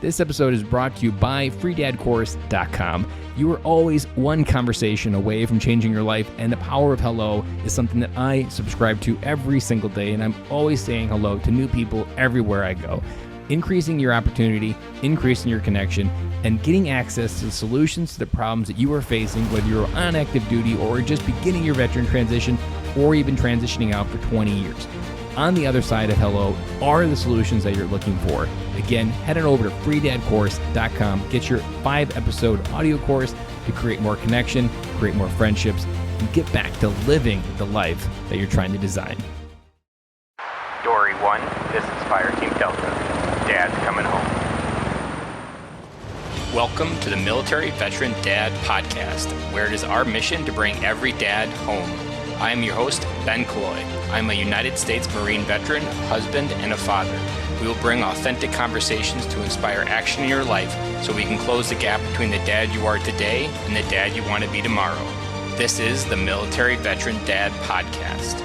This episode is brought to you by freedadcourse.com. You are always one conversation away from changing your life, and the power of hello is something that I subscribe to every single day, and I'm always saying hello to new people everywhere I go. Increasing your opportunity, increasing your connection, and getting access to the solutions to the problems that you are facing, whether you're on active duty or just beginning your veteran transition or even transitioning out for 20 years. On the other side of hello are the solutions that you're looking for. Again, head on over to freedadcourse.com. Get your 5-episode audio course to create more connection, create more friendships, and get back to living the life that you're trying to design. Dory 1, this is Fire Team Delta. Dad's coming home. Welcome to the Military Veteran Dad Podcast, where it is our mission to bring every dad home. I am your host, Ben Killoy. I'm a United States Marine veteran, husband, and a father. We will bring authentic conversations to inspire action in your life so we can close the gap between the dad you are today and the dad you want to be tomorrow. This is the Military Veteran Dad Podcast.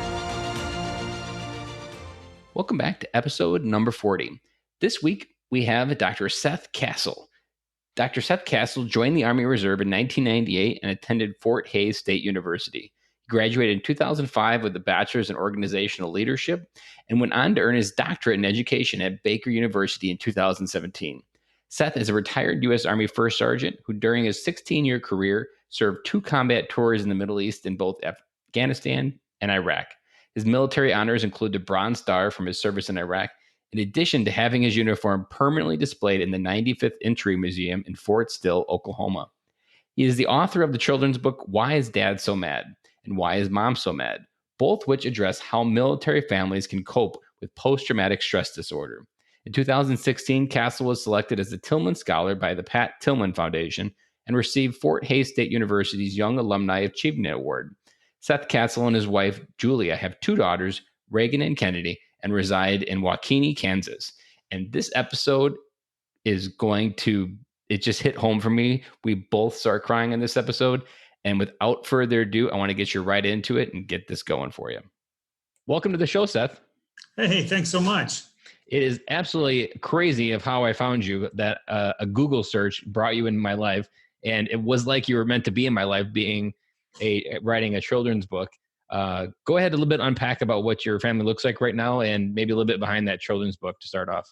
Welcome back to episode number 40. This week, we have Dr. Seth Kastle. Dr. Seth Kastle joined the Army Reserve in 1998 and attended Fort Hays State University. Graduated in 2005 with a bachelor's in organizational leadership and went on to earn his doctorate in education at Baker University in 2017. Seth is a retired U.S. Army First Sergeant who during his 16-year career served 2 combat tours in the Middle East in both Afghanistan and Iraq. His military honors include the Bronze Star from his service in Iraq, in addition to having his uniform permanently displayed in the 95th Infantry Museum in Fort Sill, Oklahoma. He is the author of the children's book, Why Is Dad So Mad? And Why Is Mom So Mad? Both which address how military families can cope with post-traumatic stress disorder. In 2016, Kastle was selected as the Tillman Scholar by the Pat Tillman Foundation and received Fort Hays State University's Young Alumni Achievement Award. Seth Kastle and his wife, Julia, have 2 daughters, Reagan and Kennedy, and reside in Waukene, Kansas. And this episode is it just hit home for me. We both start crying in this episode. And without further ado, I want to get you right into it and get this going for you. Welcome to the show, Seth. Hey, thanks so much. It is absolutely crazy of how I found you, that a Google search brought you into my life. And it was like you were meant to be in my life, writing a children's book. Go ahead a little bit, unpack about what your family looks like right now and maybe a little bit behind that children's book to start off.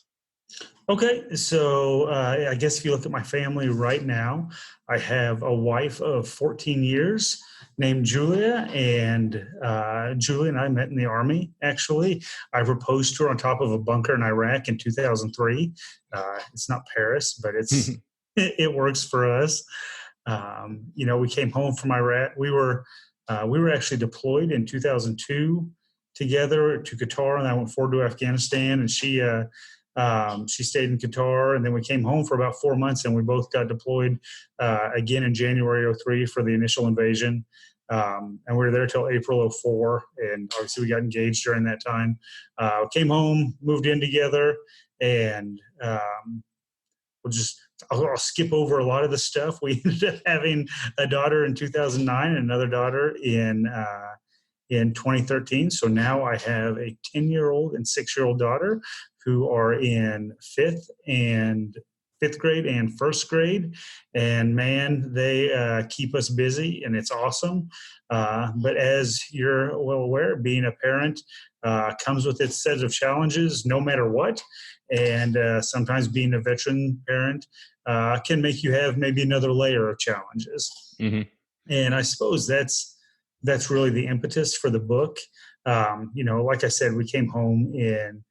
Okay, so I guess if you look at my family right now, I have a wife of 14 years named Julia, and Julia and I met in the Army, actually. I proposed to her on top of a bunker in Iraq in 2003. It's not Paris, but it works for us. We came home from Iraq. We were actually deployed in 2002 together to Qatar, and I went forward to Afghanistan, and she stayed in Qatar, and then we came home for about 4 months, and we both got deployed again in January of 2003 for the initial invasion. And we were there till April of 2004, and obviously we got engaged during that time. Came home, moved in together, and I'll skip over a lot of the stuff. We ended up having a daughter in 2009 and another daughter in 2013. So now I have a 10-year-old and 6-year-old daughter who are in 5th grade and 1st grade. And man, they keep us busy, and it's awesome. But as you're well aware, being a parent comes with its set of challenges no matter what. And sometimes being a veteran parent can make you have maybe another layer of challenges. Mm-hmm. And I suppose that's really the impetus for the book. Like I said, we came home in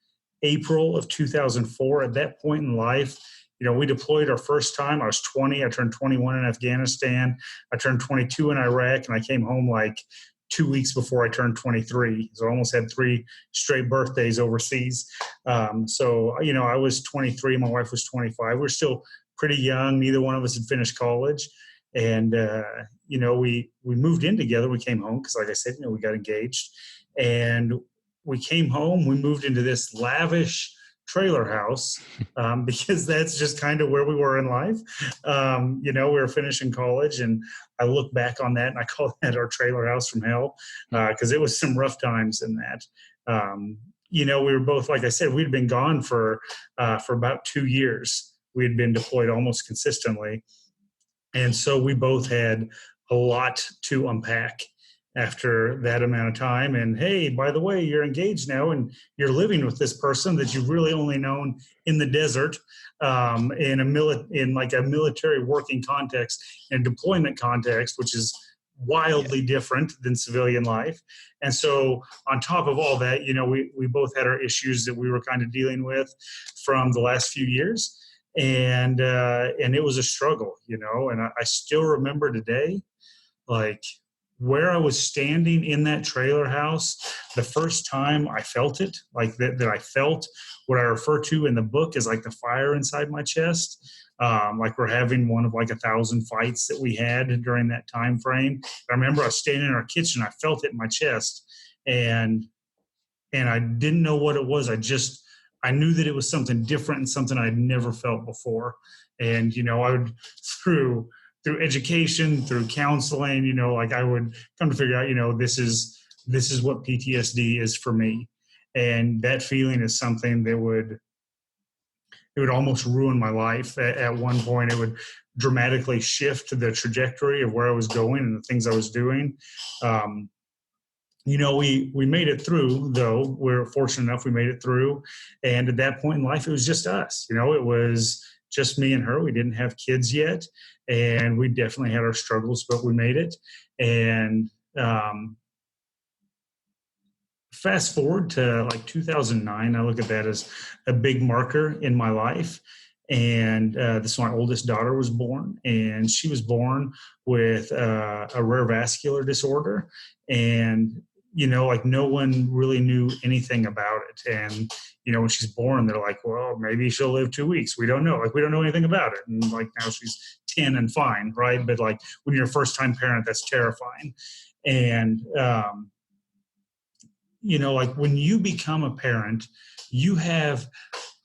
April of 2004. At that point in life, we deployed our first time. I was 20. I turned 21 in Afghanistan. I turned 22 in Iraq, and I came home like 2 weeks before I turned 23. So I almost had 3 straight birthdays overseas. I was 23. My wife was 25. We're still pretty young. Neither one of us had finished college. And, we moved in together. We came home because, like I said, we got engaged. And we came home. We moved into this lavish trailer house because that's just kind of where we were in life. We were finishing college, and I look back on that and I call that our trailer house from hell because it was some rough times in that. We were both, like I said, we'd been gone for about 2 years we had been deployed almost consistently. And so we both had a lot to unpack after that amount of time. And hey, by the way, you're engaged now and you're living with this person that you've really only known in the desert, in a military working context and deployment context, which is wildly different than civilian life. And so on top of all that, we both had our issues that we were kind of dealing with from the last few years. And it was a struggle, and I still remember today, like where I was standing in that trailer house, the first time I felt it, like that I felt what I refer to in the book as like the fire inside my chest. Like we're having one of like 1,000 fights that we had during that time frame. I remember I was standing in our kitchen, I felt it in my chest, and I didn't know what it was. I knew that it was something different and something I'd never felt before. And, I would, through education, through counseling, like I would come to figure out, this is what PTSD is for me. And that feeling is something that would almost ruin my life. At one point, it would dramatically shift the trajectory of where I was going and the things I was doing. We made it through, though. We're fortunate enough we made it through. And at that point in life, it was just us. It was just me and her. We didn't have kids yet. And we definitely had our struggles, but we made it. And fast forward to like 2009, I look at that as a big marker in my life. And this is my oldest daughter was born, and she was born with a rare vascular disorder. And like no one really knew anything about it. And, when she's born, they're like, well, maybe she'll live 2 weeks. We don't know. Like, we don't know anything about it. And like now she's 10 and fine, right? But like when you're a first-time parent, that's terrifying. And, like when you become a parent, you have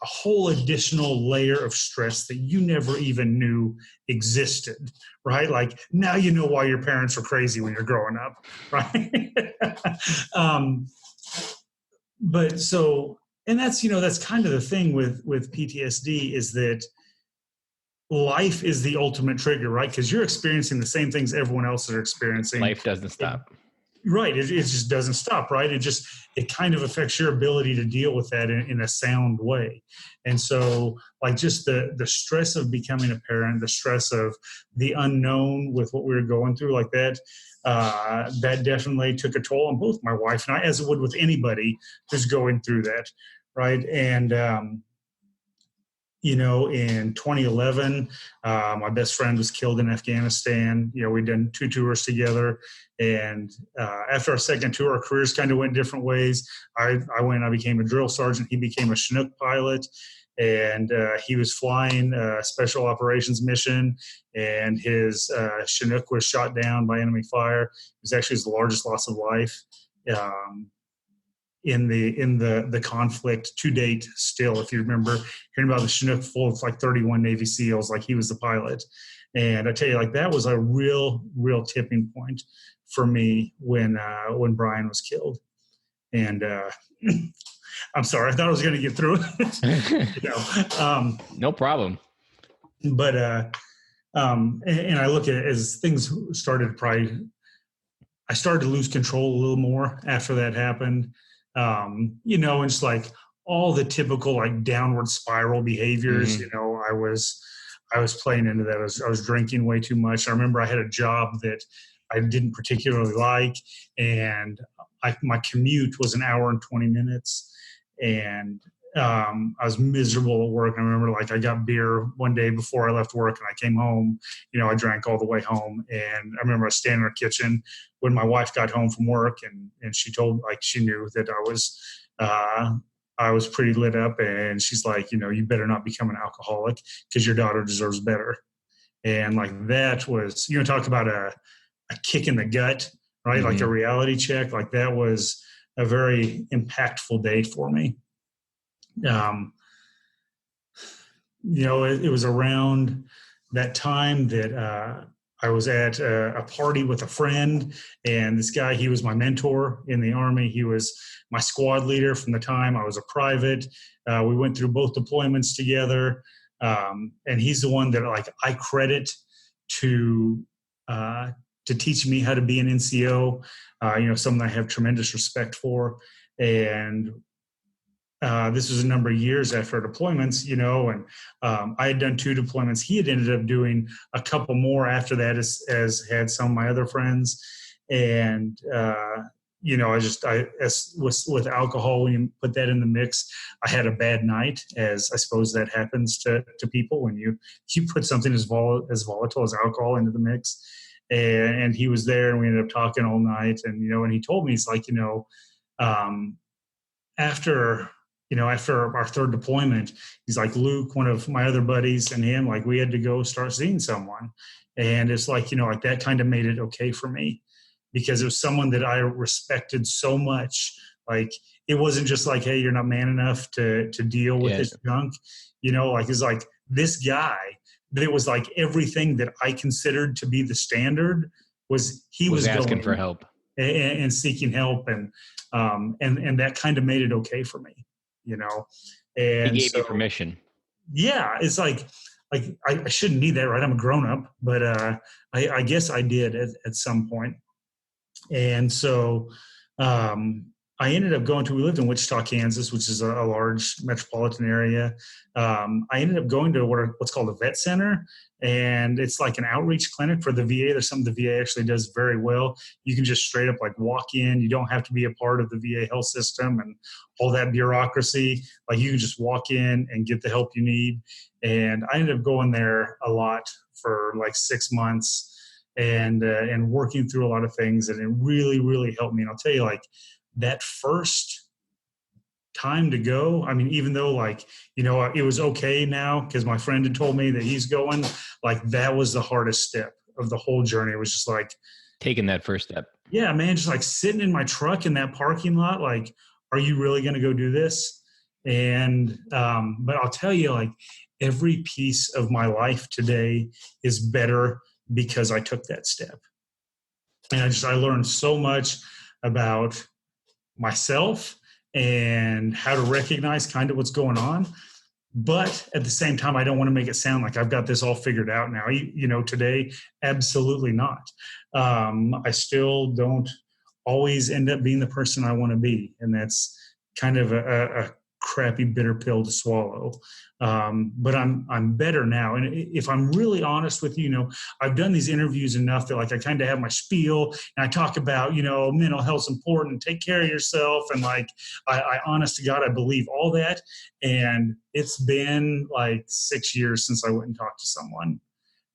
a whole additional layer of stress that you never even knew existed, right? Like now you know why your parents were crazy when you're growing up, right? But so, and that's kind of the thing with PTSD is that life is the ultimate trigger, right? Because you're experiencing the same things everyone else is experiencing. Life doesn't stop. Right. It just doesn't stop, right? It kind of affects your ability to deal with that in a sound way. And so like just the stress of becoming a parent, the stress of the unknown with what we were going through like that, that definitely took a toll on both my wife and I, as it would with anybody who's going through that. Right. And, in 2011, my best friend was killed in Afghanistan. We'd done 2 tours together. And after our second tour, our careers kind of went different ways. I became a drill sergeant. He became a Chinook pilot. And he was flying a special operations mission. And his Chinook was shot down by enemy fire. It was actually his largest loss of life. In the conflict to date still, if you remember hearing about the Chinook full of like 31 Navy SEALs, like he was the pilot. And I tell you, like that was a real tipping point for me when Brian was killed. And I'm sorry, I thought I was going to get through it. No problem. But and I look at it as things started I started to lose control a little more after that happened. And it's like all the typical like downward spiral behaviors. I was playing into that. I was drinking way too much. I remember I had a job that I didn't particularly like, and my commute was an hour and 20 minutes, and I was miserable at work. I remember like I got beer one day before I left work, and I came home. I drank all the way home, and I remember I was standing in our kitchen when my wife got home from work, and she told, like, she knew that I was pretty lit up, and she's like, you better not become an alcoholic because your daughter deserves better. And like that was, talk about a kick in the gut, right? Mm-hmm. Like a reality check. Like that was a very impactful day for me. It was around that time that I was at a party with a friend, and this guy, he was my mentor in the Army. He was my squad leader from the time I was a private. We went through both deployments together. And he's the one that like I credit to teach me how to be an NCO. Someone I have tremendous respect for. And this was a number of years after our deployments, and I had done 2 deployments. He had ended up doing a couple more after that, as had some of my other friends. And with alcohol, when you put that in the mix, I had a bad night, as I suppose that happens to people when you put something as volatile as alcohol into the mix. And he was there, and we ended up talking all night. And and he told me, he's like, after our 3rd deployment, he's like, Luke, one of my other buddies and him, like, we had to go start seeing someone. And it's like, like that kind of made it okay for me, because it was someone that I respected so much. Like, it wasn't just like, hey, you're not man enough to deal with this junk. It's like this guy, that was like everything that I considered to be the standard was asking for help and seeking help. And that kind of made it okay for me, and he gave you permission. Yeah. It's like I shouldn't need that, right? I'm a grown up, but I guess I did at some point. And so I ended up we lived in Wichita, Kansas, which is a large metropolitan area. I ended up going to what's called a vet center, and it's like an outreach clinic for the VA. There's something the VA actually does very well. You can just straight up like walk in. You don't have to be a part of the VA health system and all that bureaucracy. Like, you can just walk in and get the help you need. And I ended up going there a lot for like 6 months and working through a lot of things. And it really, really helped me. And I'll tell you, like, that first time to go, I mean, even though it was okay now because my friend had told me that he's going, like, that was the hardest step of the whole journey. It was just like taking that first step. Yeah, man, just like sitting in my truck in that parking lot, like, are you really going to go do this? And but I'll tell you, like, every piece of my life today is better because I took that step. And I learned so much about myself and how to recognize kind of what's going on. But at the same time, I don't want to make it sound like I've got this all figured out now. Today, absolutely not. I still don't always end up being the person I want to be. And that's kind of a crappy, bitter pill to swallow. But I'm better now. And if I'm really honest with you, I've done these interviews enough that, like, I kind of have my spiel and I talk about, mental health's important, take care of yourself. And like, I honest to God, I believe all that. And it's been like 6 years since I went and talked to someone.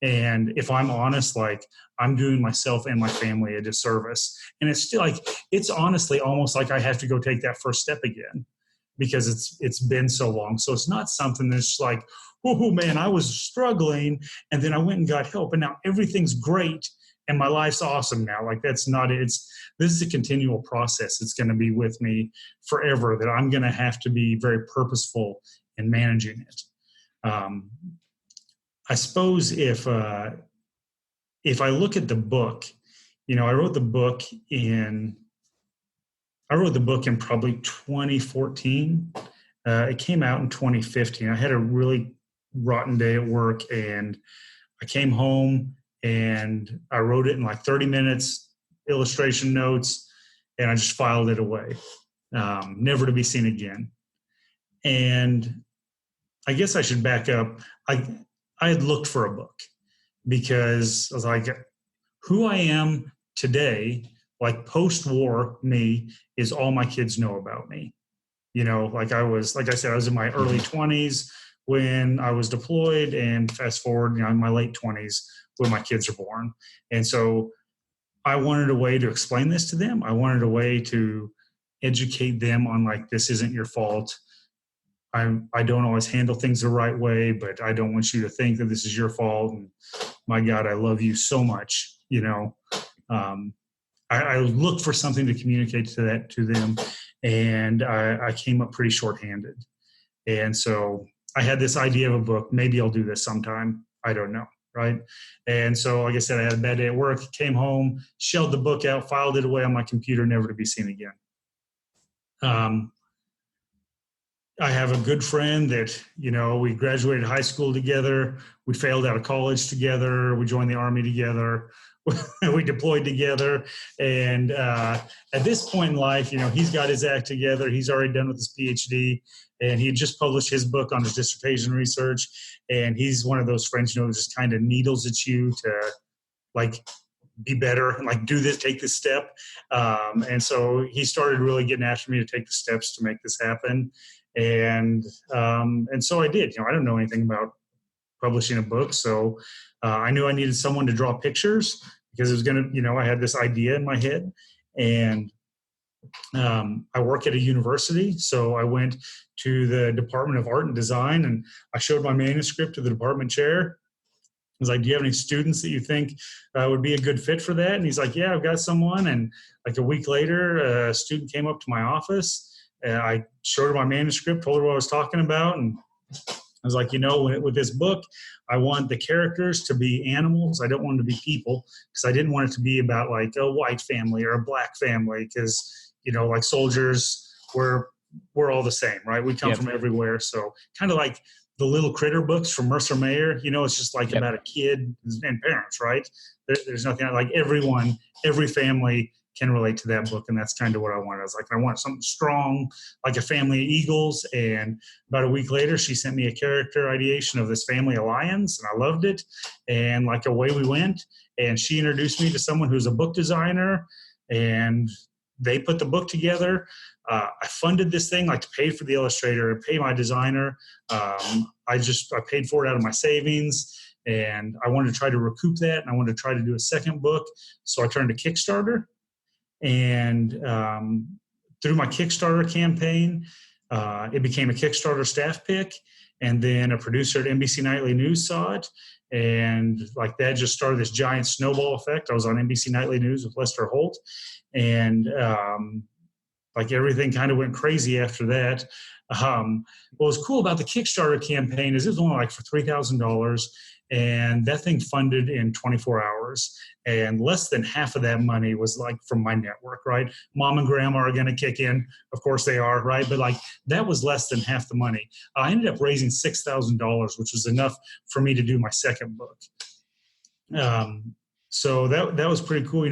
And if I'm honest, like, I'm doing myself and my family a disservice. And it's still like, it's honestly almost like I have to go take that first step again, because it's been so long. So it's not something that's like, oh man, I was struggling and then I went and got help and now everything's great and my life's awesome now. Like, that's not it. This is a continual process. It's going to be with me forever, that I'm going to have to be very purposeful in managing it. I suppose if I look at the book, I wrote the book in probably 2014. It came out in 2015. I had a really rotten day at work, and I came home and I wrote it in like 30 minutes, illustration notes, and I just filed it away, never to be seen again. And I guess I should back up. I had looked for a book, because I was like, who I am today, like post-war me, is all my kids know about me. Like I said, I was in my early 20s when I was deployed, and fast forward, in my late 20s when my kids are born. And so I wanted a way to explain this to them. I wanted a way to educate them on, like, this isn't your fault. I don't always handle things the right way, but I don't want you to think that this is your fault. And my God, I love you so much. I looked for something to communicate to them, and I came up pretty shorthanded. And so I had this idea of a book. Maybe I'll do this sometime. I don't know, right? And so, like I said, I had a bad day at work, came home, shelled the book out, filed it away on my computer, never to be seen again. I have a good friend that, we graduated high school together. We failed out of college together. We joined the Army together. We deployed together. And at this point in life, he's got his act together. He's already done with his PhD. And he had just published his book on his dissertation research. And he's one of those friends, that just kind of needles at you to, like, be better and, like, do this, take this step. And so he started really getting after me to take the steps to make this happen. And so I did. I don't know anything about publishing a book, so I knew I needed someone to draw pictures because it was going to, I had this idea in my head, and I work at a university, so I went to the Department of Art and Design, and I showed my manuscript to the department chair. I was like, do you have any students that you think would be a good fit for that? And he's like, yeah, I've got someone. And like a week later, a student came up to my office. I showed her my manuscript, told her what I was talking about. And I was like, with this book, I want the characters to be animals. I don't want them to be people, because I didn't want it to be about like a white family or a black family, because, like soldiers, we're all the same, right? We come from everywhere. So kind of like the little critter books from Mercer Mayer, it's just like about a kid and parents, right? There's nothing like every family can relate to that book. And that's kind of what I wanted. I was like, I want something strong, like a family of eagles. And about a week later, she sent me a character ideation of this family of lions, and I loved it. And like away we went. And she introduced me to someone who's a book designer, and they put the book together. I funded this thing, like paid for the illustrator and pay my designer. I paid for it out of my savings, and I wanted to try to recoup that. And I wanted to try to do a second book. So I turned to Kickstarter. And through my Kickstarter campaign, it became a Kickstarter staff pick. And then a producer at NBC Nightly News saw it. And like that just started this giant snowball effect. I was on NBC Nightly News with Lester Holt. And like everything kind of went crazy after that. What was cool about the Kickstarter campaign is it was only like for $3,000. And that thing funded in 24 hours. And less than half of that money was like from my network, right? Mom and grandma are going to kick in. Of course they are, right? But like that was less than half the money. I ended up raising $6,000, which was enough for me to do my second book. So that was pretty cool.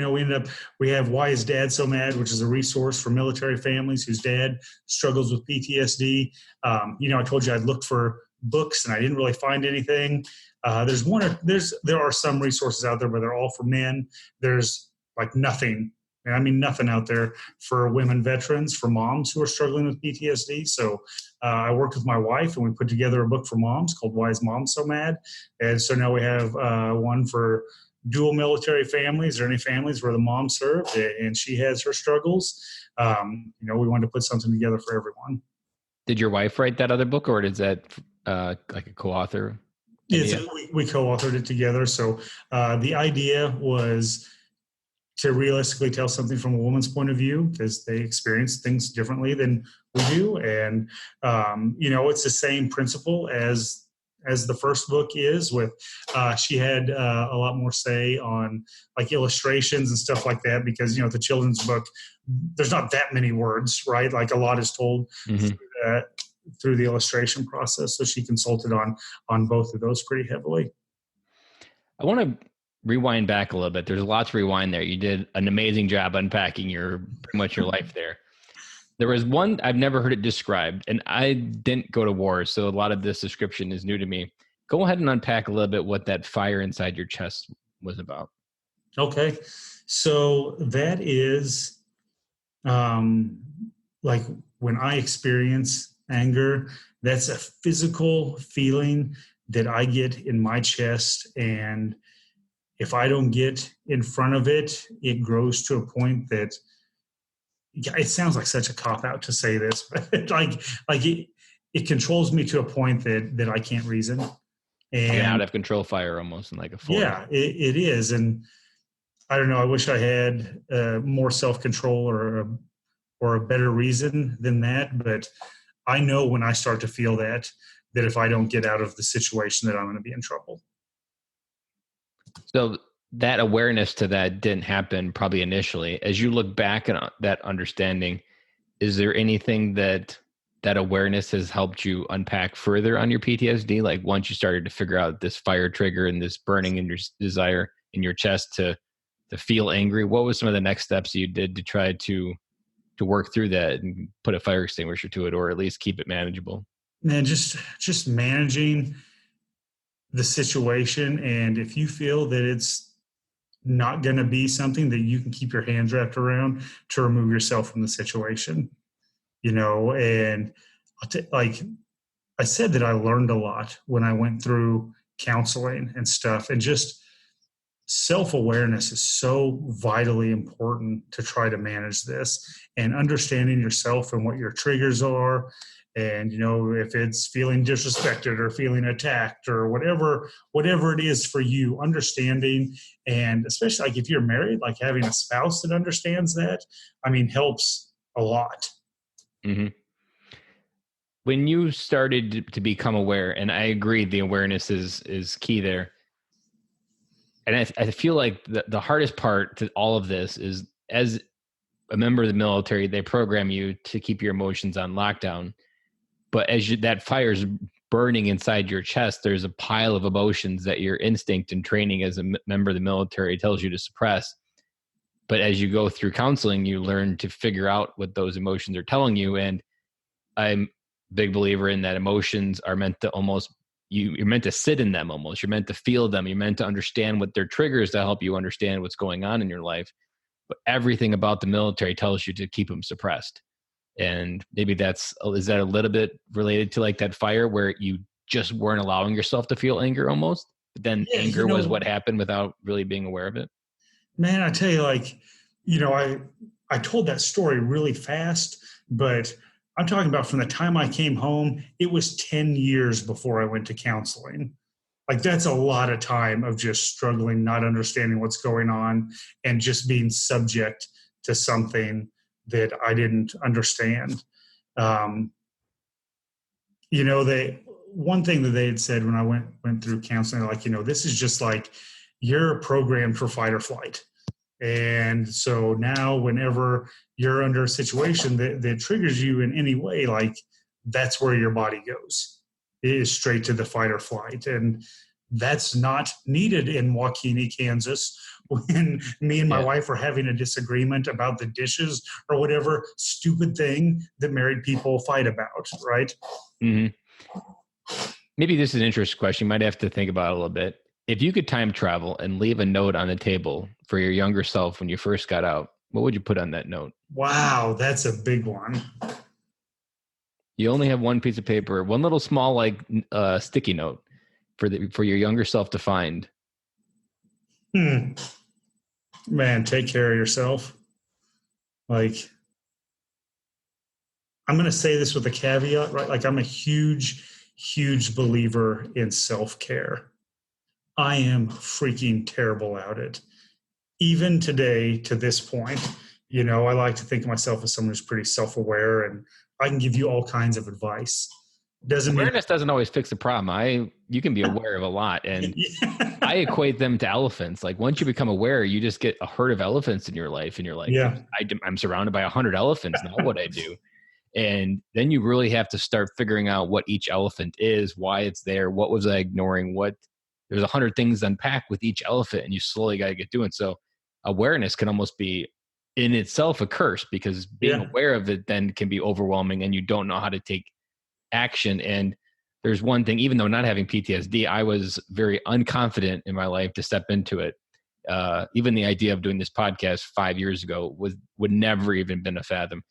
We have Why Is Dad So Mad, which is a resource for military families whose dad struggles with PTSD. I told you I'd looked for books and I didn't really find anything. There are some resources out there, but they're all for men. There's like nothing, and I mean nothing out there for women veterans, for moms who are struggling with PTSD. So I worked with my wife and we put together a book for moms called Why Is Mom So Mad? And so now we have one for dual military families or any families where the mom served and she has her struggles. We wanted to put something together for everyone. Did your wife write that other book, or is that like a co-author? We co-authored it together. So the idea was to realistically tell something from a woman's point of view, because they experience things differently than we do. And, it's the same principle as the first book is with, she had a lot more say on like illustrations and stuff like that, because, the children's book, there's not that many words, right? Like a lot is told through the illustration process. So she consulted on both of those pretty heavily. I want to rewind back a little bit. There's a lot to rewind there. You did an amazing job unpacking pretty much your life there. There was one, I've never heard it described, and I didn't go to war, so a lot of this description is new to me. Go ahead and unpack a little bit what that fire inside your chest was about. Okay. So that is like when I experience anger, that's a physical feeling that I get in my chest. And if I don't get in front of it, it grows to a point that it sounds like such a cop-out to say this, but it controls me to a point that I can't reason. And out of control fire almost, in like a full. Yeah, it is. And I don't know, I wish I had more self-control or a better reason than that. But I know when I start to feel that if I don't get out of the situation, that I'm going to be in trouble. So that awareness to that didn't happen probably initially. As you look back at that understanding, is there anything that that awareness has helped you unpack further on your PTSD? Like once you started to figure out this fire trigger and this burning in your desire in your chest to feel angry, what was some of the next steps you did to try to work through that and put a fire extinguisher to it, or at least keep it manageable? Man, just managing the situation. And if you feel that it's not going to be something that you can keep your hands wrapped around, to remove yourself from the situation, and like I said, that I learned a lot when I went through counseling and stuff, and just self-awareness is so vitally important to try to manage this, and understanding yourself and what your triggers are. And if it's feeling disrespected or feeling attacked or whatever it is for you, understanding. And especially like if you're married, like having a spouse that understands that, helps a lot. Mm-hmm. When you started to become aware, and I agree, the awareness is key there. And I feel like the hardest part to all of this is, as a member of the military, they program you to keep your emotions on lockdown. But as that fire's burning inside your chest, there's a pile of emotions that your instinct and training as a member of the military tells you to suppress. But as you go through counseling, you learn to figure out what those emotions are telling you. And I'm a big believer in that emotions are meant to almost, you're meant to sit in them almost. You're meant to feel them. You're meant to understand what their triggers to help you understand what's going on in your life. But everything about the military tells you to keep them suppressed. And maybe is that a little bit related to like that fire where you just weren't allowing yourself to feel anger almost, but then Yeah, anger was what happened without really being aware of it? Man, I tell you, I told that story really fast, but I'm talking about from the time I came home, it was 10 years before I went to counseling. Like that's a lot of time of just struggling, not understanding what's going on, and just being subject to something that I didn't understand. Um, one thing that they had said when I went through counseling, like, this is just like you're programmed for fight or flight. And so now whenever you're under a situation that triggers you in any way, like that's where your body goes. It is straight to the fight or flight. And that's not needed in Waukene, Kansas, when me and my wife are having a disagreement about the dishes or whatever stupid thing that married people fight about, right? Mm-hmm. Maybe this is an interesting question. You might have to think about it a little bit. If you could time travel and leave a note on the table for your younger self when you first got out, what would you put on that note? Wow, that's a big one. You only have one piece of paper, one little small like sticky note for your younger self to find. Man, take care of yourself. Like, I'm going to say this with a caveat, right? Like, I'm a huge believer in self-care. I am freaking terrible at it. Even today, to this point, I like to think of myself as someone who's pretty self-aware, and I can give you all kinds of advice. Awareness doesn't always fix the problem. You can be aware of a lot, and I equate them to elephants. Like once you become aware, you just get a herd of elephants in your life, and you're like, I'm surrounded by 100 elephants. Now what I do? And then you really have to start figuring out what each elephant is, why it's there, what was I ignoring, there's 100 things to unpack with each elephant, and you slowly got to get doing. So awareness can almost be in itself a curse, because being aware of it then can be overwhelming and you don't know how to take action. And there's one thing, even though not having PTSD, I was very unconfident in my life to step into it. Even the idea of doing this podcast 5 years ago would never even been a fathom.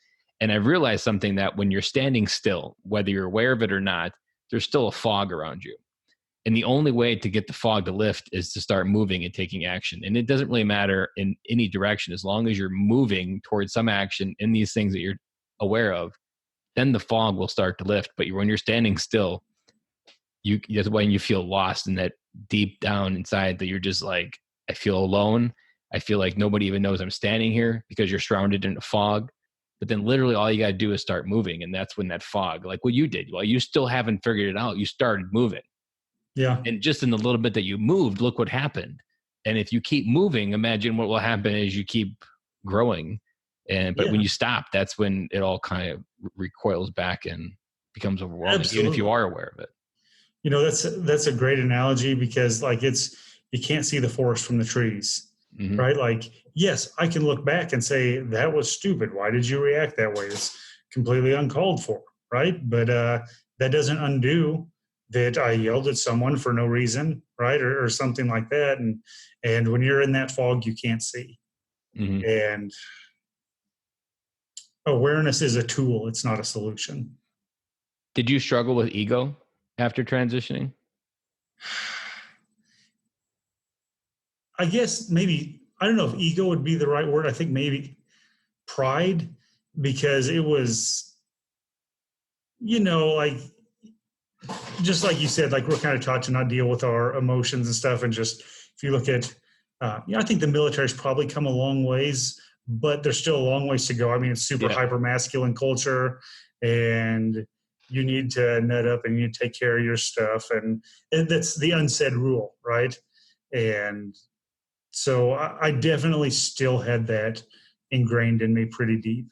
And I realized something, that when you're standing still, whether you're aware of it or not, there's still a fog around you. And the only way to get the fog to lift is to start moving and taking action. And it doesn't really matter in any direction, as long as you're moving towards some action in these things that you're aware of, then the fog will start to lift. But when you're standing still, that's when you feel lost in that deep down inside, that you're just like, I feel alone. I feel like nobody even knows I'm standing here, because you're surrounded in a fog. But then literally all you got to do is start moving. And that's when that fog, like what you did, while you still haven't figured it out, you started moving. Yeah. And just in the little bit that you moved, look what happened. And if you keep moving, imagine what will happen as you keep growing. But when you stop, that's when it all kind of recoils back and becomes overwhelming, even if you are aware of it. That's a great analogy, because like you can't see the forest from the trees, right? Like, yes, I can look back and say that was stupid. Why did you react that way? It's completely uncalled for, right? But that doesn't undo that I yelled at someone for no reason, right? Or something like that. And when you're in that fog, you can't see. And awareness is a tool. It's not a solution. Did you struggle with ego after transitioning? I guess maybe, I don't know if ego would be the right word. I think maybe pride, because it was, like, just like you said, like we're kind of taught to not deal with our emotions and stuff. And just, if you look at, I think the military's probably come a long ways, but there's still a long ways to go. I mean, it's super hyper masculine culture, and you need to nut up and you take care of your stuff. And that's the unsaid rule, right? And so I definitely still had that ingrained in me pretty deep,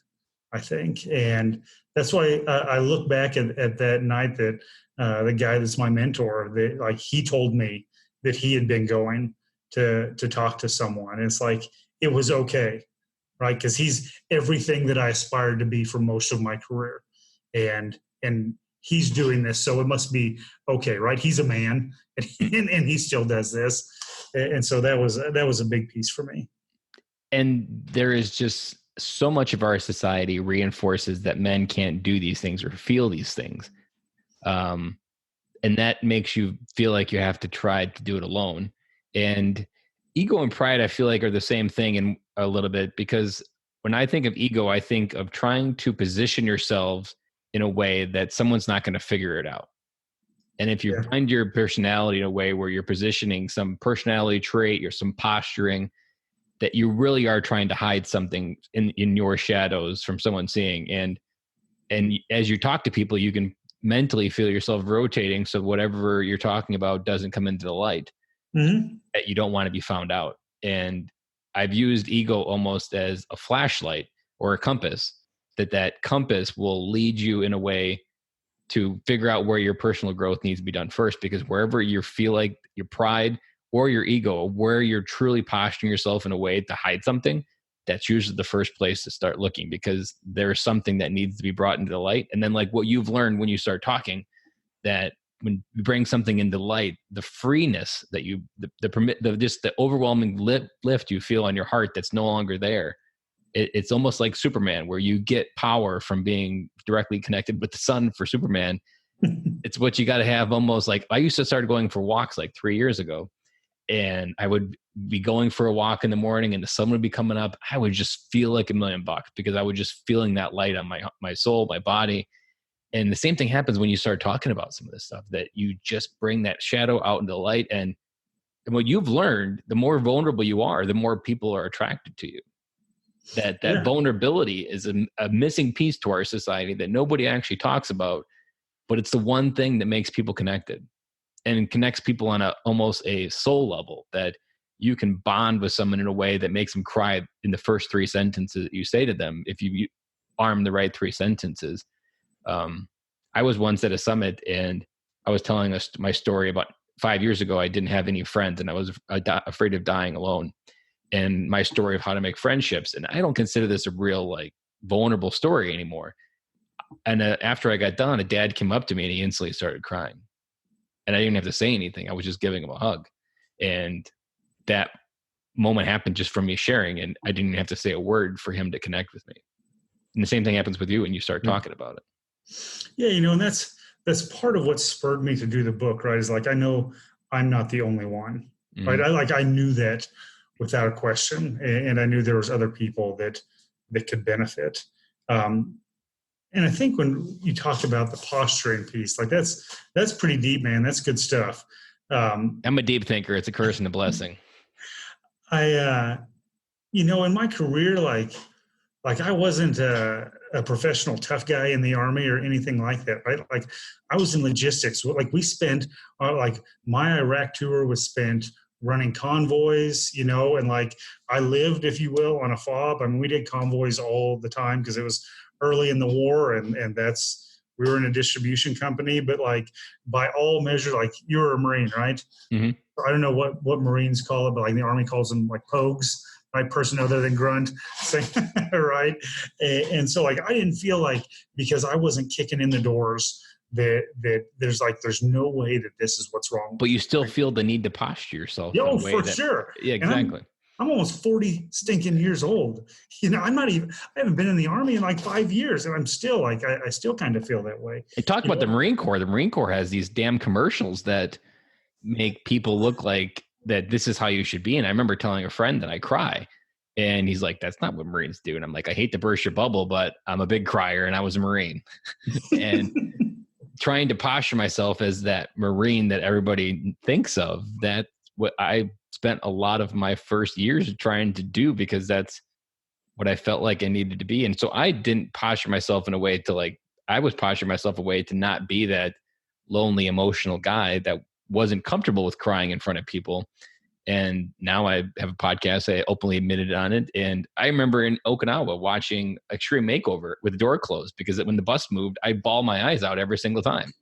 I think. And that's why I look back at that night that the guy that's my mentor, that like he told me that he had been going to talk to someone. And it's like, it was okay, right? Because he's everything that I aspired to be for most of my career. And he's doing this, so it must be okay, right? He's a man, and he still does this. And so that was a big piece for me. And there is just so much of our society reinforces that men can't do these things or feel these things. And that makes you feel like you have to try to do it alone. And ego and pride, I feel like, are the same thing in a little bit, because when I think of ego, I think of trying to position yourselves in a way that someone's not going to figure it out. And if you find your personality in a way where you're positioning some personality trait or some posturing, that you really are trying to hide something in your shadows from someone seeing. And as you talk to people, you can mentally feel yourself rotating, so whatever you're talking about doesn't come into the light, that you don't want to be found out. And I've used ego almost as a flashlight or a compass, that compass will lead you in a way to figure out where your personal growth needs to be done first. Because wherever you feel like your pride or your ego, where you're truly posturing yourself in a way to hide something, that's usually the first place to start looking, because there's something that needs to be brought into the light. And then, like what you've learned when you start talking, that when you bring something into light, the freeness that just the overwhelming lift you feel on your heart that's no longer there. It's almost like Superman, where you get power from being directly connected with the sun for Superman. It's what you got to have. Almost like, I used to start going for walks like 3 years ago, and I would be going for a walk in the morning and the sun would be coming up. I would just feel like $1,000,000, because I was just feeling that light on my soul, my body. And the same thing happens when you start talking about some of this stuff, that you just bring that shadow out into the light. And what you've learned, the more vulnerable you are, the more people are attracted to you. That vulnerability is a missing piece to our society that nobody actually talks about, but it's the one thing that makes people connected, and connects people on almost a soul level, that you can bond with someone in a way that makes them cry in the first 3 sentences that you say to them, if you arm the right 3 sentences. I was once at a summit, and I was telling us my story about 5 years ago. I didn't have any friends, and I was afraid of dying alone. And my story of how to make friendships. And I don't consider this a real, like, vulnerable story anymore. And after I got done, a dad came up to me and he instantly started crying. And I didn't have to say anything. I was just giving him a hug. And that moment happened just from me sharing, and I didn't have to say a word for him to connect with me. And the same thing happens with you when you start talking about it. Yeah, and that's part of what spurred me to do the book, right? Is like, I know I'm not the only one, right? I knew that without a question, and I knew there was other people that could benefit. And I think when you talk about the posturing piece, like that's pretty deep, man. That's good stuff. I'm a deep thinker. It's a curse and a blessing. I, in my career, like I wasn't a professional tough guy in the Army or anything like that, right? Like, I was in logistics. Like, we spent, like, my Iraq tour was spent running convoys, and like I lived, if you will, on a fob. I mean, we did convoys all the time because it was early in the war, and we were in a distribution company, but like by all measures, like you were a Marine, right? Mm-hmm. I don't know what Marines call it, but like the Army calls them like pogues, right? Person other than grunt, right? And so like I didn't feel like, because I wasn't kicking in the doors, that there's no way that this is what's wrong. But you still feel the need to posture yourself. Oh, for sure. Yeah, exactly. I'm almost 40 stinking years old. I haven't been in the Army in like 5 years, and I'm still like, I still kind of feel that way. And talk about the Marine Corps. The Marine Corps has these damn commercials that make people look like that this is how you should be. And I remember telling a friend that I cry, and he's like, that's not what Marines do. And I'm like, I hate to burst your bubble, but I'm a big crier and I was a Marine. And trying to posture myself as that Marine that everybody thinks of, that's what I spent a lot of my first years trying to do, because that's what I felt like I needed to be. And so I didn't posture myself in a way to like, I was posturing myself a way to not be that lonely, emotional guy that wasn't comfortable with crying in front of people. And now I have a podcast. I openly admitted on it. And I remember in Okinawa watching Extreme Makeover with the door closed, because when the bus moved, I bawled my eyes out every single time.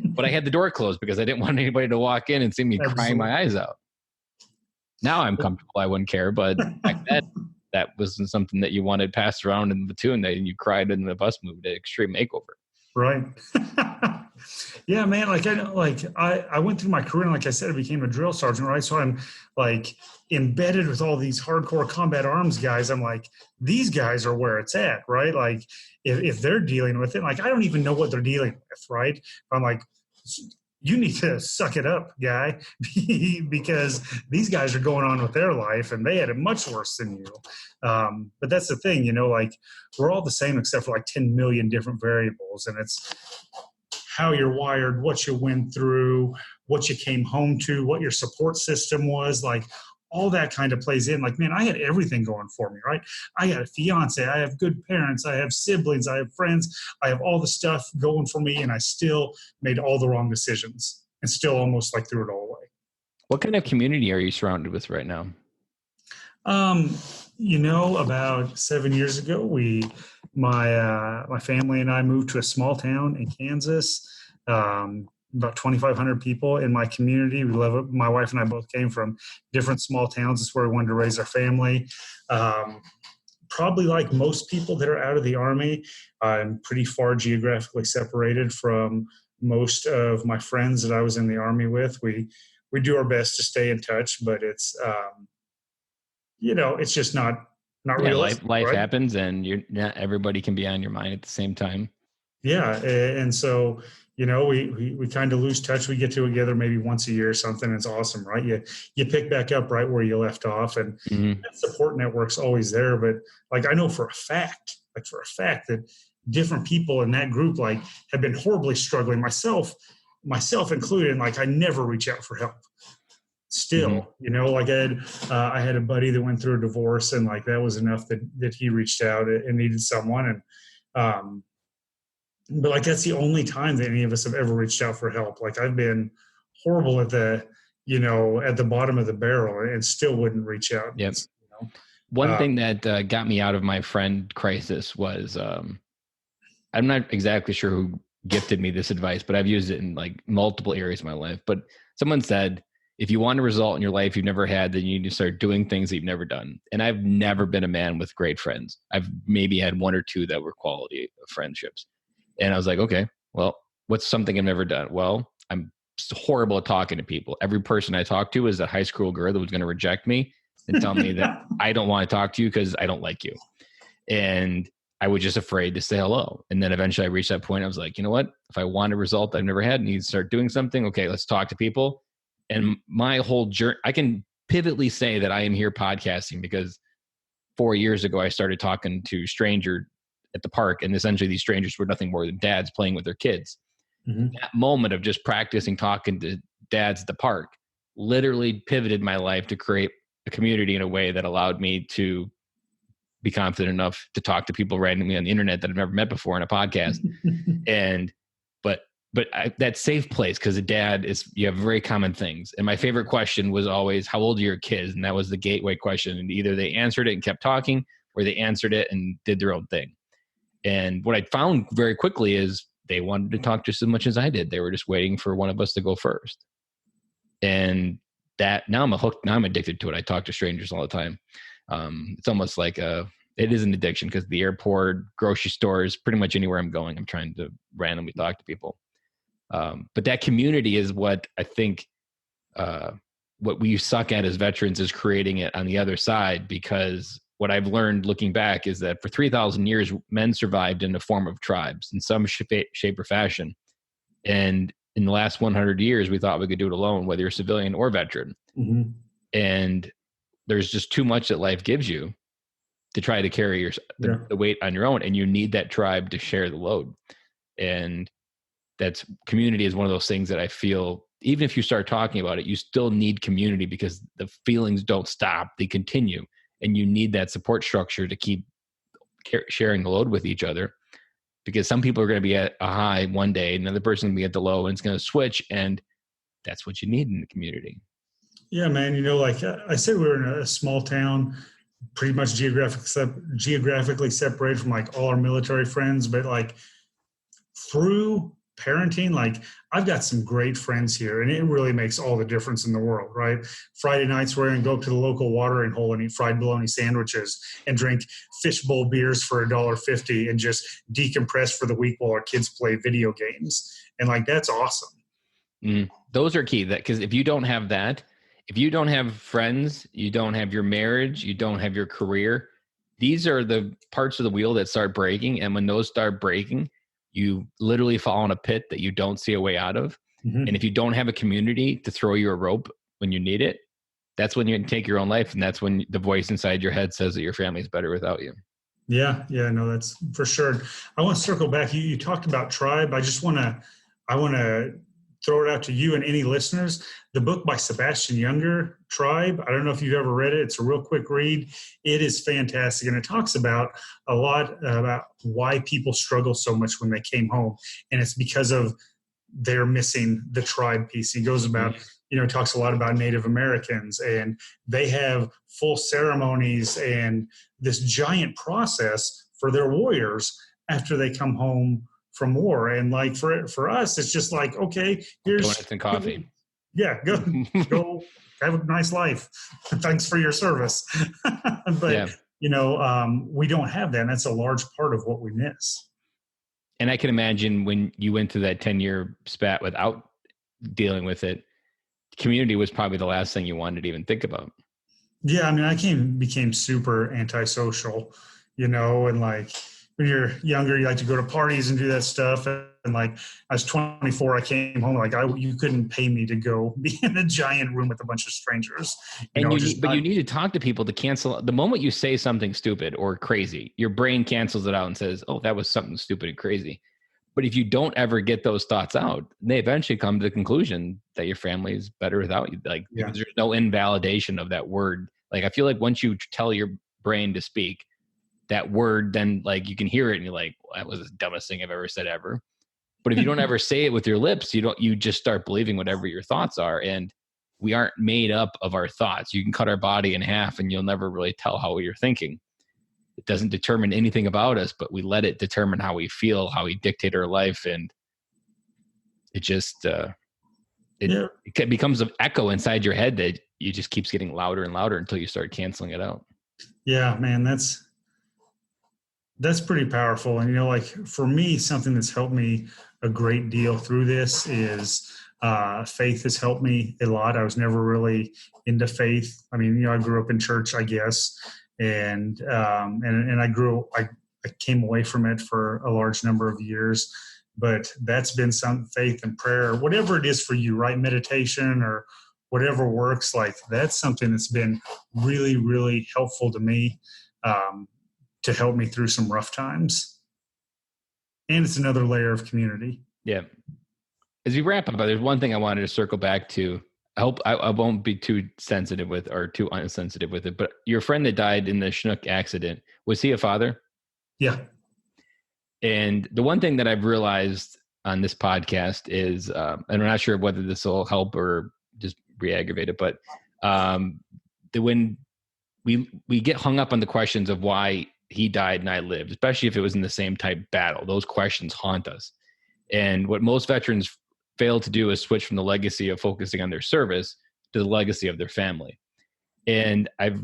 But I had the door closed because I didn't want anybody to walk in and see me crying my eyes out. Now I'm comfortable. I wouldn't care. But back then, that wasn't something that you wanted passed around in the platoon, that you cried when the bus moved at Extreme Makeover. Right. Yeah, man. Like I went through my career, and like I said, I became a drill sergeant, right? So I'm like embedded with all these hardcore combat arms guys. I'm like, these guys are where it's at, right? Like if they're dealing with it, like I don't even know what they're dealing with, right? I'm like, you need to suck it up, guy, because these guys are going on with their life, and they had it much worse than you. But that's the thing, like we're all the same except for like 10 million different variables, and it's how you're wired, what you went through, what you came home to, what your support system was, like all that kind of plays in. Like, man, I had everything going for me, right? I had a fiance, I have good parents, I have siblings, I have friends, I have all the stuff going for me, and I still made all the wrong decisions and still almost like threw it all away. What kind of community are you surrounded with right now? About 7 years ago, my family and I moved to a small town in Kansas. About 2,500 people in my community. We love it. My wife and I both came from different small towns. It's where we wanted to raise our family. Probably like most people that are out of the Army, I'm pretty far geographically separated from most of my friends that I was in the Army with. We do our best to stay in touch, but it's it's just not realistic. Life right? happens, and not everybody can be on your mind at the same time. Yeah, and so we kind of lose touch. We get together maybe once a year or something. It's awesome, right? You pick back up right where you left off, and that support network's always there. But like I know for a fact that different people in that group like have been horribly struggling. Myself included. And like I never reach out for help. Still, like I had a buddy that went through a divorce, and like that was enough that he reached out and needed someone. And but like that's the only time that any of us have ever reached out for help. Like I've been horrible at the bottom of the barrel and still wouldn't reach out. Yep. One thing that got me out of my friend crisis was I'm not exactly sure who gifted me this advice, but I've used it in like multiple areas of my life. But someone said, if you want a result in your life you've never had, then you need to start doing things that you've never done. And I've never been a man with great friends. I've maybe had one or two that were quality friendships. And I was like, okay, well, what's something I've never done? Well, I'm horrible at talking to people. Every person I talked to is a high school girl that was going to reject me and tell me that I don't want to talk to you because I don't like you. And I was just afraid to say hello. And then eventually I reached that point. I was like, you know what? If I want a result I've never had, I need to start doing something. Okay, let's talk to people. And my whole journey, I can pivotally say that I am here podcasting because 4 years ago, I started talking to stranger at the park. And essentially these strangers were nothing more than dads playing with their kids. That moment of just practicing talking to dads at the park literally pivoted my life to create a community in a way that allowed me to be confident enough to talk to people randomly on the internet that I've never met before in a podcast. But but that safe place, because a dad you have very common things. And my favorite question was always, how old are your kids? And that was the gateway question. And either they answered it and kept talking, or they answered it and did their own thing. And what I found very quickly is they wanted to talk just as much as I did. They were just waiting for one of us to go first. And that now I'm hooked. Now I'm addicted to it. I talk to strangers all the time. It's almost like it is an addiction, because the airport, grocery stores, pretty much anywhere I'm going, I'm trying to randomly talk to people. But that community is what I think, what we suck at as veterans is creating it on the other side, because what I've learned looking back is that for 3,000 years, men survived in the form of tribes in some shape or fashion. And in the last 100 years, we thought we could do it alone, whether you're civilian or veteran. Mm-hmm. And there's just too much that life gives you to try to carry the weight on your own. And you need that tribe to share the load. And that's community is one of those things that I feel, even if you start talking about it, you still need community, because the feelings don't stop, they continue. And you need that support structure to keep sharing the load with each other, because some people are going to be at a high one day, another person will be at the low, and it's going to switch. And that's what you need in the community. Yeah, man. Like I said, we were in a small town, pretty much geographically separated from like all our military friends, but like through parenting, like I've got some great friends here, and it really makes all the difference in the world, right? Friday nights we're going to go up to the local watering hole and eat fried bologna sandwiches and drink fishbowl beers for $1.50 and just decompress for the week while our kids play video games. And like, that's awesome. Those are key, because if you don't have that, if you don't have friends, you don't have your marriage, you don't have your career, these are the parts of the wheel that start breaking. And when those start breaking, you literally fall in a pit that you don't see a way out of. Mm-hmm. And if you don't have a community to throw you a rope when you need it, that's when you can take your own life. And that's when the voice inside your head says that your family is better without you. Yeah, no, that's for sure. I want to circle back. You talked about tribe. I want to throw it out to you and any listeners. The book by Sebastian Junger, Tribe. I don't know if you've ever read it. It's a real quick read. It is fantastic. And it talks about a lot about why people struggle so much when they came home. And it's because of they're missing the tribe piece. He goes about, talks a lot about Native Americans, and they have full ceremonies and this giant process for their warriors after they come home from war. And like for us, it's just like, okay, here's donuts and coffee. Yeah, go have a nice life. Thanks for your service. But we don't have that, and that's a large part of what we miss. And I can imagine when you went through that 10-year spat without dealing with it, community was probably the last thing you wanted to even think about. Yeah, I mean, I became super antisocial, and like when you're younger, you like to go to parties and do that stuff. And like I was 24, I came home, like you couldn't pay me to go be in a giant room with a bunch of strangers. You need to talk to people to cancel. The moment you say something stupid or crazy, your brain cancels it out and says, oh, that was something stupid and crazy. But if you don't ever get those thoughts out, they eventually come to the conclusion that your family is better without you. Like there's no invalidation of that word. Like I feel like once you tell your brain to speak that word, then like you can hear it and you're like, well, that was the dumbest thing I've ever said ever. But if you don't ever say it with your lips, you just start believing whatever your thoughts are. And we aren't made up of our thoughts. You can cut our body in half and you'll never really tell how you're thinking. It doesn't determine anything about us, but we let it determine how we feel, how we dictate our life. And it just, it becomes an echo inside your head that you just keeps getting louder and louder until you start canceling it out. Yeah, man, that's pretty powerful. And, like for me, something that's helped me a great deal through this is faith has helped me a lot. I was never really into faith. I mean, I grew up in church, I guess. And I came away from it for a large number of years, but that's been some faith and prayer, whatever it is for you, right? Meditation or whatever works. Like that's something that's been really, really helpful to me. To help me through some rough times. And it's another layer of community. Yeah. As we wrap up, there's one thing I wanted to circle back to. I hope I won't be too sensitive with or too insensitive with it, but your friend that died in the Chinook accident, was he a father? Yeah. And the one thing that I've realized on this podcast is, and I'm not sure whether this will help or just re-aggravate it, but when we get hung up on the questions of why he died and I lived, especially if it was in the same type battle, those questions haunt us. And what most veterans fail to do is switch from the legacy of focusing on their service to the legacy of their family. And I've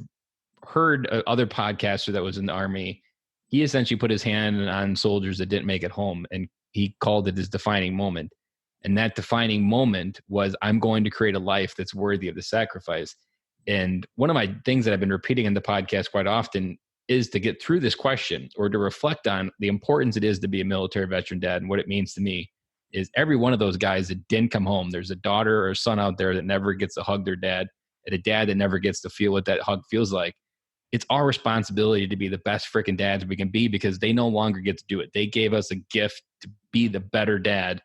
heard other podcaster that was in the Army, he essentially put his hand on soldiers that didn't make it home, and he called it his defining moment. And that defining moment was, I'm going to create a life that's worthy of the sacrifice. And one of my things that I've been repeating in the podcast quite often is to get through this question, or to reflect on the importance it is to be a military veteran dad and what it means to me, is every one of those guys that didn't come home, there's a daughter or a son out there that never gets to hug their dad, and a dad that never gets to feel what that hug feels like. It's our responsibility to be the best freaking dads we can be, because they no longer get to do it. They gave us a gift to be the better dad,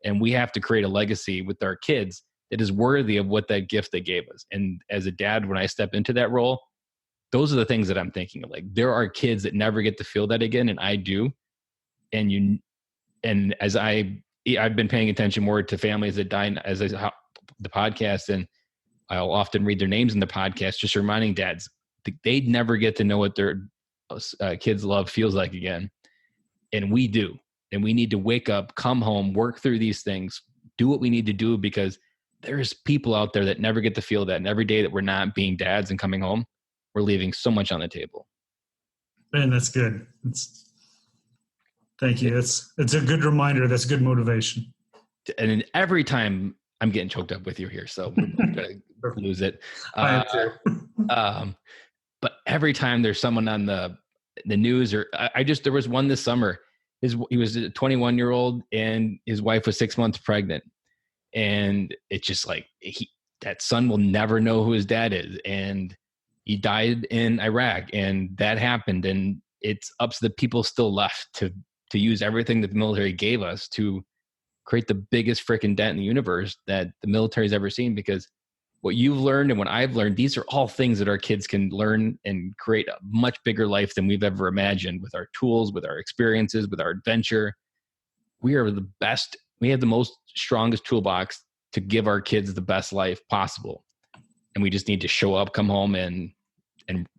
and we have to create a legacy with our kids that is worthy of what that gift they gave us. And as a dad, when I step into that role, those are the things that I'm thinking of. Like, there are kids that never get to feel that again, and I do. And as I've been paying attention more to families that die as the podcast, and I'll often read their names in the podcast, just reminding dads they'd never get to know what their kids' love feels like again. And we do. And we need to wake up, come home, work through these things, do what we need to do, because there's people out there that never get to feel that. And every day that we're not being dads and coming home, we're leaving so much on the table. Man, that's good. Thank you. It's a good reminder. That's good motivation. And every time, I'm getting choked up with you here, so I'm going to lose it. I am too. But every time there's someone on the news, or there was one this summer. He was a 21-year-old and his wife was 6 months pregnant. And it's just like, that son will never know who his dad is. And he died in Iraq, and that happened. And it's up to the people still left to use everything that the military gave us to create the biggest freaking dent in the universe that the military's ever seen. Because what you've learned and what I've learned, these are all things that our kids can learn and create a much bigger life than we've ever imagined, with our tools, with our experiences, with our adventure. We are the best. We have the most strongest toolbox to give our kids the best life possible. And we just need to show up, come home, and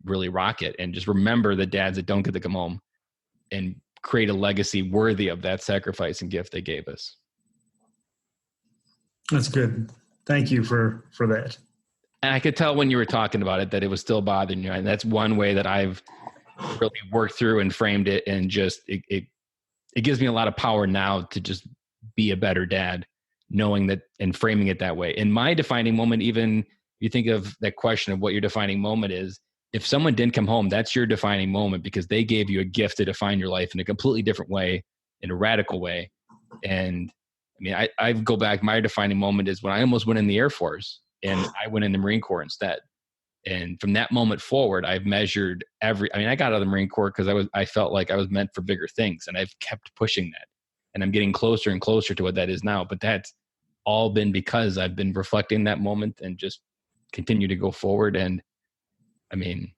really rock it. And just remember the dads that don't get to come home, and create a legacy worthy of that sacrifice and gift they gave us. That's good. Thank you for that. And I could tell when you were talking about it that it was still bothering you. And that's one way that I've really worked through and framed it. And just, it gives me a lot of power now to just be a better dad, knowing that and framing it that way. In my defining moment, even you think of that question of what your defining moment is, if someone didn't come home, that's your defining moment, because they gave you a gift to define your life in a completely different way, in a radical way. And I mean, I go back, my defining moment is when I almost went in the Air Force, and I went in the Marine Corps instead. And from that moment forward, I've measured I got out of the Marine Corps because I felt like I was meant for bigger things, and I've kept pushing that. And I'm getting closer and closer to what that is now. But that's all been because I've been reflecting that moment and just continue to go forward. And I mean,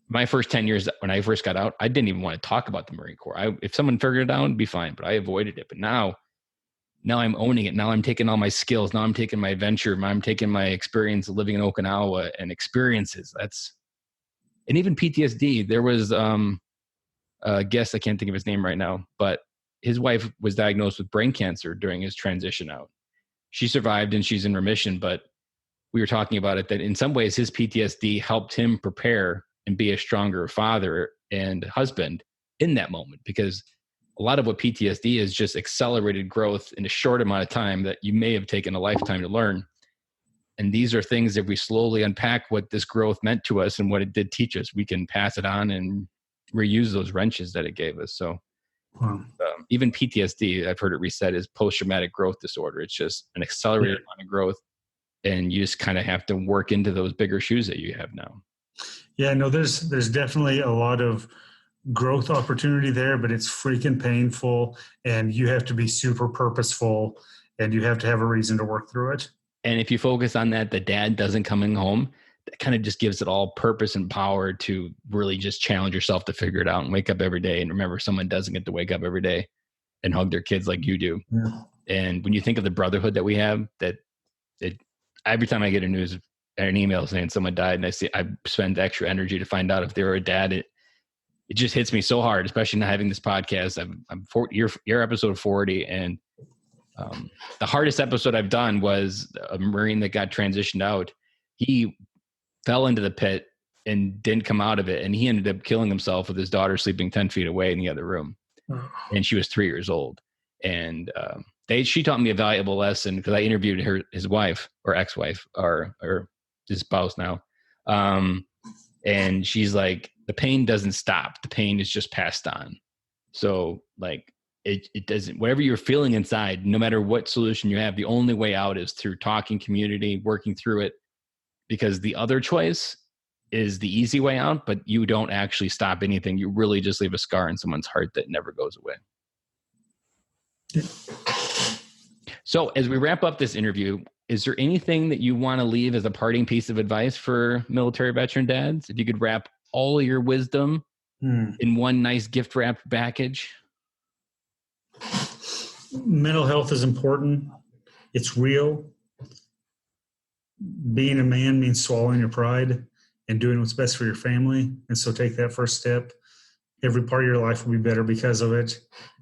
my first 10 years when I first got out, I didn't even want to talk about the Marine Corps. If someone figured it out, it'd be fine, but I avoided it. But now I'm owning it. Now I'm taking all my skills. Now I'm taking my adventure. I'm taking my experience of living in Okinawa and experiences. And even PTSD. There was a guest, I can't think of his name right now, but his wife was diagnosed with brain cancer during his transition out. She survived and she's in remission, but we were talking about it, that in some ways his PTSD helped him prepare and be a stronger father and husband in that moment, because a lot of what PTSD is just accelerated growth in a short amount of time that you may have taken a lifetime to learn. And these are things that we slowly unpack what this growth meant to us and what it did teach us. We can pass it on and reuse those wrenches that it gave us. So even PTSD, I've heard it reset as post-traumatic growth disorder. It's just an accelerated amount of growth. And you just kind of have to work into those bigger shoes that you have now. Yeah, no, there's definitely a lot of growth opportunity there, but it's freaking painful, and you have to be super purposeful, and you have to have a reason to work through it. And if you focus on that, the dad doesn't coming home, that kind of just gives it all purpose and power to really just challenge yourself to figure it out and wake up every day. And remember, someone doesn't get to wake up every day. and hug their kids like you do. Yeah. And when you think of the brotherhood that we have, every time I get an email saying someone died and I spend extra energy to find out if they were a dad, it just hits me so hard, especially not having this podcast. I'm 40, you're episode 40. And the hardest episode I've done was a Marine that got transitioned out. He fell into the pit and didn't come out of it. And he ended up killing himself with his daughter sleeping 10 feet away in the other room. And she was 3 years old. And she taught me a valuable lesson because I interviewed his wife or ex-wife or his spouse now. And she's like, the pain doesn't stop. The pain is just passed on. So like it doesn't, whatever you're feeling inside, no matter what solution you have, the only way out is through talking, community, working through it, because the other choice is the easy way out, but you don't actually stop anything. You really just leave a scar in someone's heart that never goes away. So as we wrap up this interview, is there anything that you want to leave as a parting piece of advice for military veteran dads? If you could wrap all of your wisdom in one nice gift wrapped package. Mental health is important. It's real. Being a man means swallowing your pride and doing what's best for your family. And so take that first step. Every part of your life will be better because of it.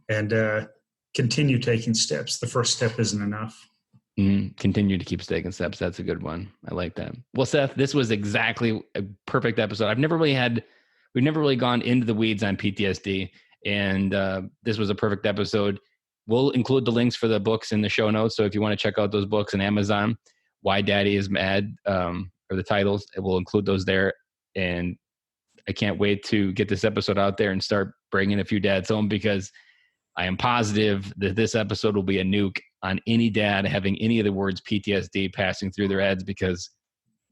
And continue taking steps. The first step isn't enough. Continue to keep taking steps. That's a good one. I like that. Well, Seth, this was exactly a perfect episode. We've never really gone into the weeds on PTSD. And this was a perfect episode. We'll include the links for the books in the show notes. So if you want to check out those books on Amazon, Why Daddy is Mad, or the titles, we'll include those there. And I can't wait to get this episode out there and start bringing a few dads home, because I am positive that this episode will be a nuke on any dad having any of the words PTSD passing through their heads, because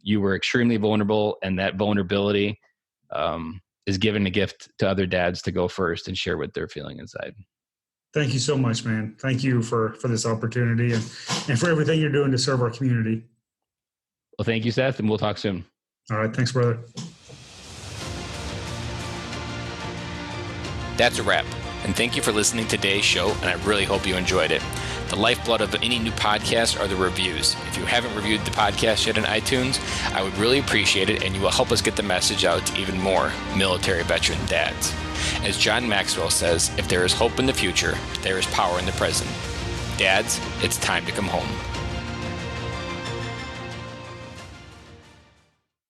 you were extremely vulnerable, and that vulnerability is given a gift to other dads to go first and share what they're feeling inside. Thank you so much, man. Thank you for this opportunity and for everything you're doing to serve our community. Well, thank you, Seth, and we'll talk soon. All right. Thanks, brother. That's a wrap. And thank you for listening to today's show, and I really hope you enjoyed it. The lifeblood of any new podcast are the reviews. If you haven't reviewed the podcast yet on iTunes, I would really appreciate it, and you will help us get the message out to even more military veteran dads. As John Maxwell says, if there is hope in the future, there is power in the present. Dads, it's time to come home.